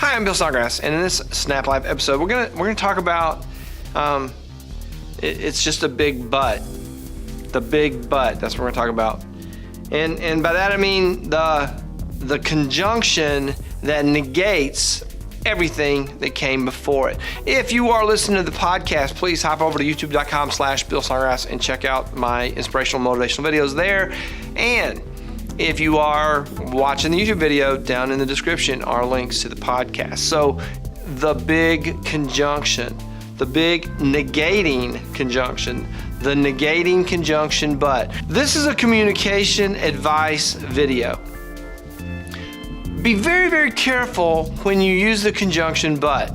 Hi, I'm Bill Snodgrass, and in this SNAPlife episode, we're gonna talk about it's just a big but. The big but. That's what we're gonna talk about, and by that I mean the conjunction that negates everything that came before it. If you are listening to the podcast, please hop over to youtube.com/Bill Snodgrass and check out my inspirational motivational videos there. And if you are watching the YouTube video, down in the description are links to the podcast. So the big conjunction, the big negating conjunction, the negating conjunction but. This is a communication advice video. Be very, very careful when you use the conjunction but,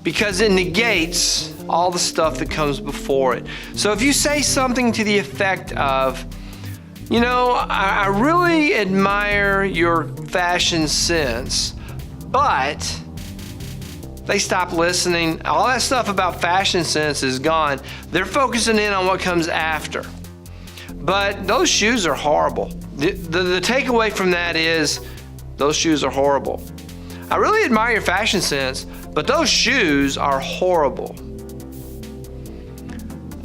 because it negates all the stuff that comes before it. So if you say something to the effect of, you know, I really admire your fashion sense, but they stop listening. All that stuff about fashion sense is gone. They're focusing in on what comes after. But those shoes are horrible. The takeaway from that is those shoes are horrible. I really admire your fashion sense, but those shoes are horrible.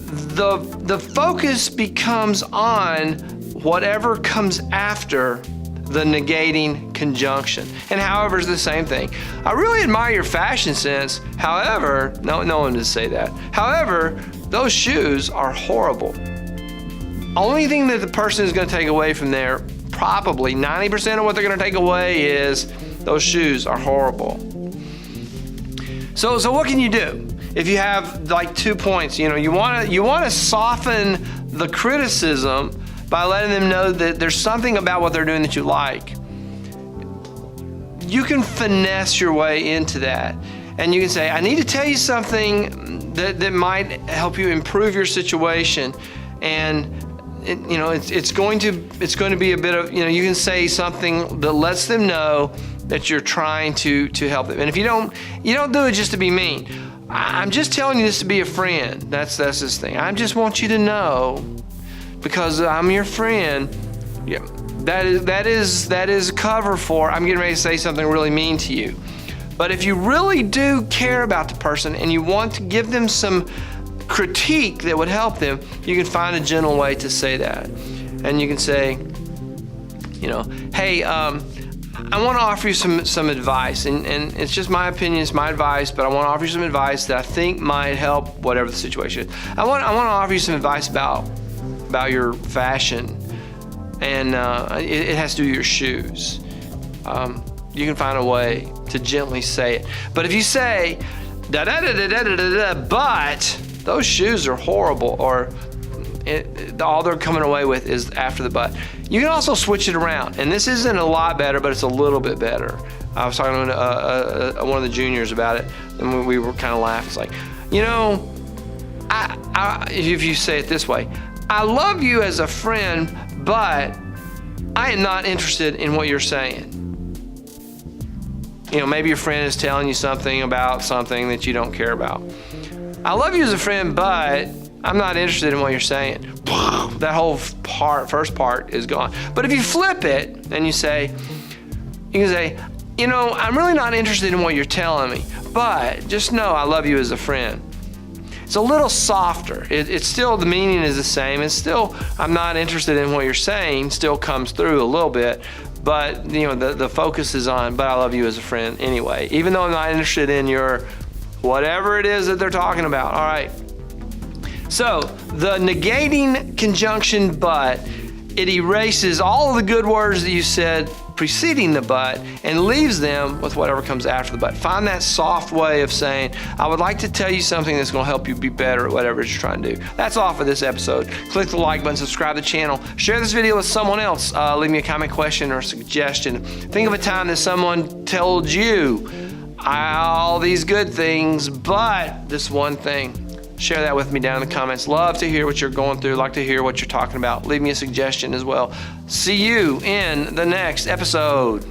The focus becomes on whatever comes after the negating conjunction. And however is the same thing. I really admire your fashion sense. However, no one would say that. However, those shoes are horrible. Only thing that the person is going to take away from there, probably 90% of what they're going to take away is those shoes are horrible. So what can you do? If you have like 2 points, you want to soften the criticism by letting them know that there's something about what they're doing that you like. You can finesse your way into that. And you can say, I need to tell you something that might help you improve your situation. And it's going to be a bit of, you can say something that lets them know that you're trying to help them. And if you don't do it just to be mean. I'm just telling you this to be a friend. That's this thing. I just want you to know, because I'm your friend. Yeah, that is cover for I'm getting ready to say something really mean to you. But if you really do care about the person and you want to give them some critique that would help them, you can find a gentle way to say that. And you can say, hey, I want to offer you some advice, and it's just my opinion, it's my advice, but I want to offer you some advice that I think might help whatever the situation is. I want to offer you some advice about your fashion, and it has to do with your shoes. You can find a way to gently say it. But if you say, but those shoes are horrible, or all they're coming away with is after the but. You can also switch it around, and this isn't a lot better, but it's a little bit better. I was talking to one of the juniors about it, and we were kind of laughing. It's like, if you say it this way, I love you as a friend, but I am not interested in what you're saying. Maybe your friend is telling you something about something that you don't care about. I love you as a friend, but I'm not interested in what you're saying. That whole first part is gone. But if you flip it and you can say, I'm really not interested in what you're telling me, but just know I love you as a friend. It's a little softer. It's still, the meaning is the same. It's still, I'm not interested in what you're saying, still comes through a little bit, but the focus is on, but I love you as a friend anyway, even though I'm not interested in your whatever it is that they're talking about. All right. So the negating conjunction but, it erases all of the good words that you said preceding the but and leaves them with whatever comes after the but. Find that soft way of saying, I would like to tell you something that's going to help you be better at whatever you're trying to do. That's all for this episode. Click the like button, subscribe to the channel, share this video with someone else, leave me a comment, question, or suggestion. Think of a time that someone told you all these good things, but this one thing. Share that with me down in the comments. Love to hear what you're going through. Like to hear what you're talking about. Leave me a suggestion as well. See you in the next episode.